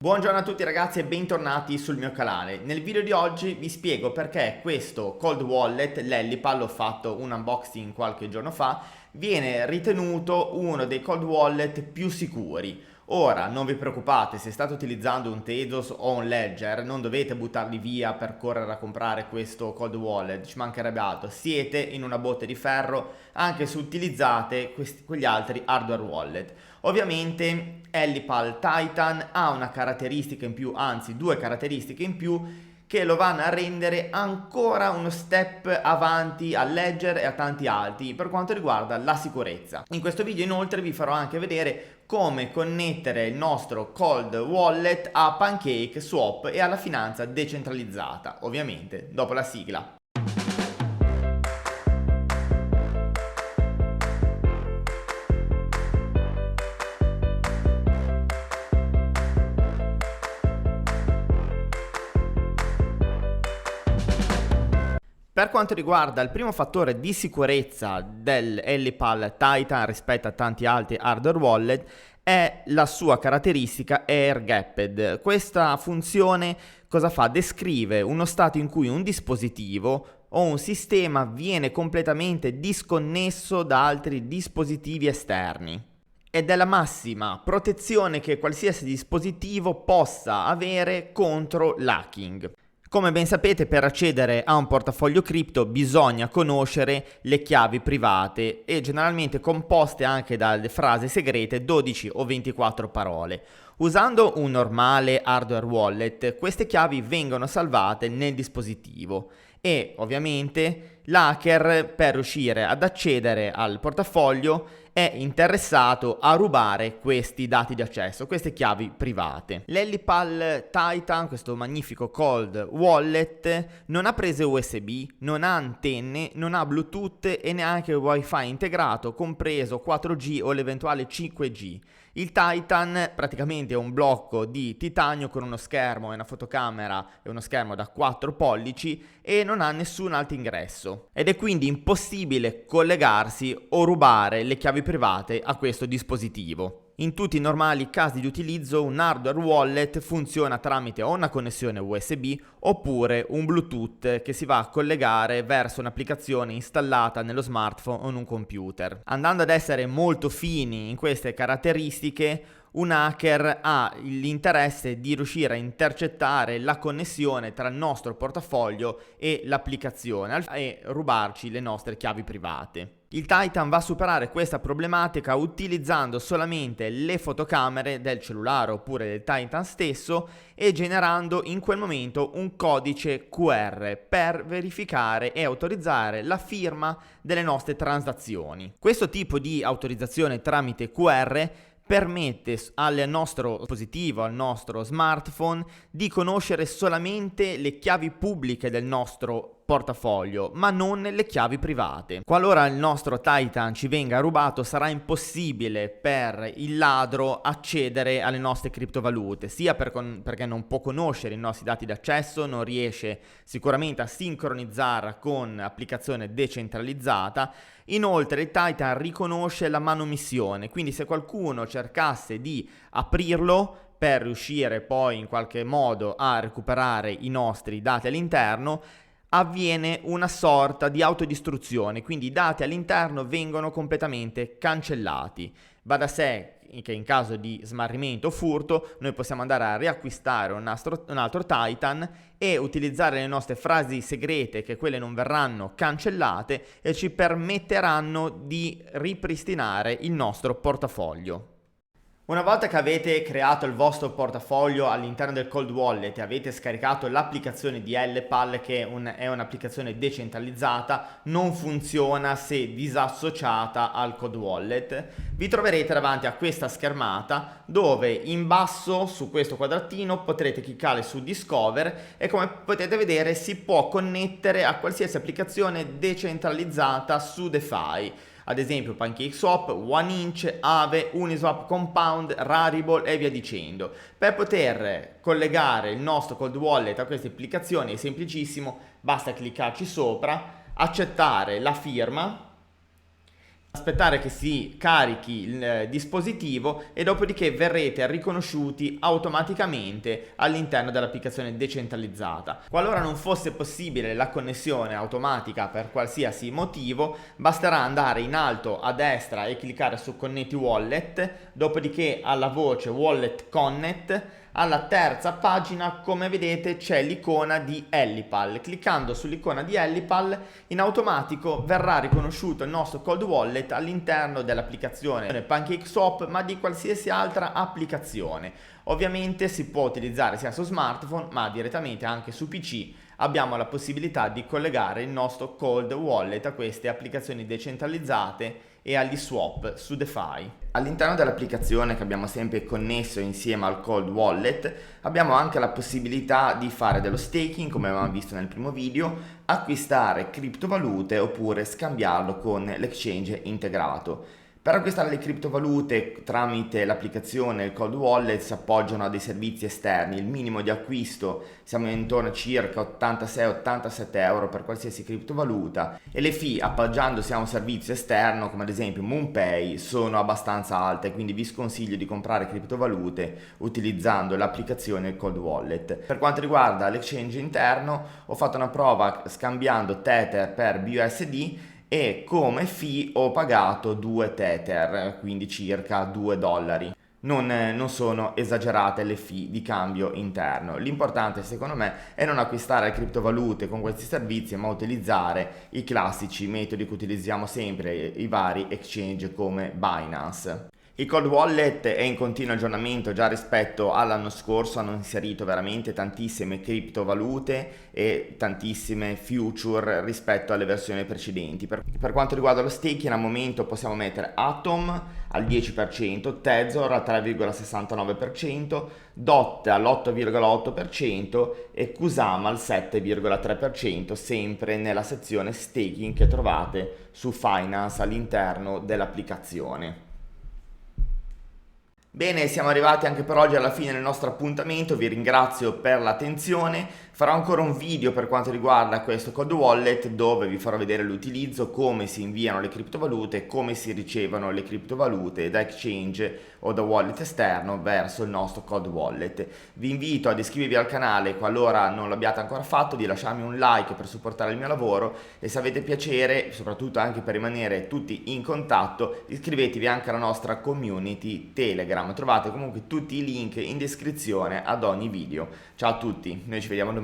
Buongiorno a tutti ragazzi e bentornati sul mio canale. Nel video di oggi vi spiego perché questo cold wallet, l'Ellipal, l'ho fatto un unboxing qualche giorno fa, viene ritenuto uno dei cold wallet più sicuri. Ora non vi preoccupate, se state utilizzando un Tezos o un Ledger non dovete buttarli via per correre a comprare questo cold wallet, ci mancherebbe altro, siete in una botte di ferro anche se utilizzate quegli altri hardware wallet. Ovviamente Ellipal Titan ha una caratteristica in più, anzi due caratteristiche in più che lo vanno a rendere ancora uno step avanti al Ledger e a tanti altri per quanto riguarda la sicurezza. In questo video inoltre vi farò anche vedere come connettere il nostro cold wallet a Pancake Swap e alla finanza decentralizzata, ovviamente dopo la sigla. Per quanto riguarda il primo fattore di sicurezza dell'Ellipal Titan rispetto a tanti altri hardware wallet è la sua caratteristica Air Gapped. Questa funzione cosa fa? Descrive uno stato in cui un dispositivo o un sistema viene completamente disconnesso da altri dispositivi esterni. Ed è la massima protezione che qualsiasi dispositivo possa avere contro l'hacking. Come ben sapete, per accedere a un portafoglio cripto bisogna conoscere le chiavi private e generalmente composte anche dalle frasi segrete 12 o 24 parole. Usando un normale hardware wallet, queste chiavi vengono salvate nel dispositivo e ovviamente l'hacker, per riuscire ad accedere al portafoglio, è interessato a rubare questi dati di accesso, queste chiavi private. L'Ellipal Titan, questo magnifico cold wallet, non ha prese USB, non ha antenne, non ha Bluetooth e neanche Wi-Fi integrato, compreso 4G o l'eventuale 5G. Il Titan praticamente è un blocco di titanio con uno schermo e una fotocamera e uno schermo da 4 pollici e non ha nessun altro ingresso. Ed è quindi impossibile collegarsi o rubare le chiavi private a questo dispositivo. In tutti i normali casi di utilizzo un hardware wallet funziona tramite o una connessione USB oppure un Bluetooth che si va a collegare verso un'applicazione installata nello smartphone o in un computer. Andando ad essere molto fini in queste caratteristiche, un hacker ha l'interesse di riuscire a intercettare la connessione tra il nostro portafoglio e l'applicazione e rubarci le nostre chiavi private. Il Titan va a superare questa problematica utilizzando solamente le fotocamere del cellulare oppure del Titan stesso e generando in quel momento un codice QR per verificare e autorizzare la firma delle nostre transazioni. Questo tipo di autorizzazione tramite QR permette al nostro dispositivo, al nostro smartphone, di conoscere solamente le chiavi pubbliche del nostro portafoglio, ma non le chiavi private. Qualora il nostro Titan ci venga rubato, sarà impossibile per il ladro accedere alle nostre criptovalute, sia perché non può conoscere i nostri dati d'accesso, non riesce sicuramente a sincronizzare con applicazione decentralizzata. Inoltre il Titan riconosce la manomissione, quindi se qualcuno cercasse di aprirlo per riuscire poi in qualche modo a recuperare i nostri dati all'interno, avviene una sorta di autodistruzione, quindi i dati all'interno vengono completamente cancellati. Va da sé che in caso di smarrimento o furto noi possiamo andare a riacquistare un altro Titan e utilizzare le nostre frasi segrete, che quelle non verranno cancellate e ci permetteranno di ripristinare il nostro portafoglio. Una volta che avete creato il vostro portafoglio all'interno del cold wallet e avete scaricato l'applicazione di Ellipal, che è un'applicazione decentralizzata, non funziona se disassociata al cold wallet, vi troverete davanti a questa schermata dove in basso su questo quadratino potrete cliccare su Discover e come potete vedere si può connettere a qualsiasi applicazione decentralizzata su DeFi. Ad esempio PancakeSwap, OneInch, Aave, Uniswap, Compound, Rarible e via dicendo. Per poter collegare il nostro cold wallet a queste applicazioni è semplicissimo, basta cliccarci sopra, accettare la firma aspettare che si carichi il dispositivo e dopodiché verrete riconosciuti automaticamente all'interno dell'applicazione decentralizzata. Qualora non fosse possibile la connessione automatica per qualsiasi motivo, basterà andare in alto a destra e cliccare su Connect Wallet, dopodiché alla voce Wallet Connect. Alla terza pagina, come vedete, c'è l'icona di Ellipal. Cliccando sull'icona di Ellipal, in automatico verrà riconosciuto il nostro cold wallet all'interno dell'applicazione PancakeSwap, ma di qualsiasi altra applicazione. Ovviamente si può utilizzare sia su smartphone, ma direttamente anche su PC. Abbiamo la possibilità di collegare il nostro cold wallet a queste applicazioni decentralizzate e agli swap su DeFi. All'interno dell'applicazione che abbiamo sempre connesso insieme al cold wallet abbiamo anche la possibilità di fare dello staking, come avevamo visto nel primo video, acquistare criptovalute oppure scambiarlo con l'exchange integrato. Per acquistare le criptovalute tramite l'applicazione il cold wallet si appoggiano a dei servizi esterni. Il minimo di acquisto siamo intorno a circa 86-87 euro per qualsiasi criptovaluta e le fee appoggiandosi a un servizio esterno come ad esempio MoonPay sono abbastanza alte, quindi vi sconsiglio di comprare criptovalute utilizzando l'applicazione il cold wallet. Per quanto riguarda l'exchange interno ho fatto una prova scambiando Tether per BUSD e come fee ho pagato 2 Tether, quindi circa 2 dollari. Non sono esagerate le fee di cambio interno. L'importante secondo me è non acquistare criptovalute con questi servizi, ma utilizzare i classici metodi che utilizziamo sempre, i vari exchange come Binance. Il cold wallet è in continuo aggiornamento. Già rispetto all'anno scorso hanno inserito veramente tantissime criptovalute e tantissime future rispetto alle versioni precedenti. Per quanto riguarda lo staking, al momento possiamo mettere Atom al 10%, Tezor al 3,69%, DOT all'8,8% e Kusama al 7,3%, sempre nella sezione staking che trovate su Finance all'interno dell'applicazione. Bene, siamo arrivati anche per oggi alla fine del nostro appuntamento, vi ringrazio per l'attenzione. Farò ancora un video per quanto riguarda questo cold wallet dove vi farò vedere l'utilizzo, come si inviano le criptovalute, come si ricevono le criptovalute da exchange o da wallet esterno verso il nostro cold wallet. Vi invito ad iscrivervi al canale qualora non l'abbiate ancora fatto, di lasciarmi un like per supportare il mio lavoro e se avete piacere, soprattutto anche per rimanere tutti in contatto, iscrivetevi anche alla nostra community Telegram. Trovate comunque tutti i link in descrizione ad ogni video. Ciao a tutti, noi ci vediamo domani.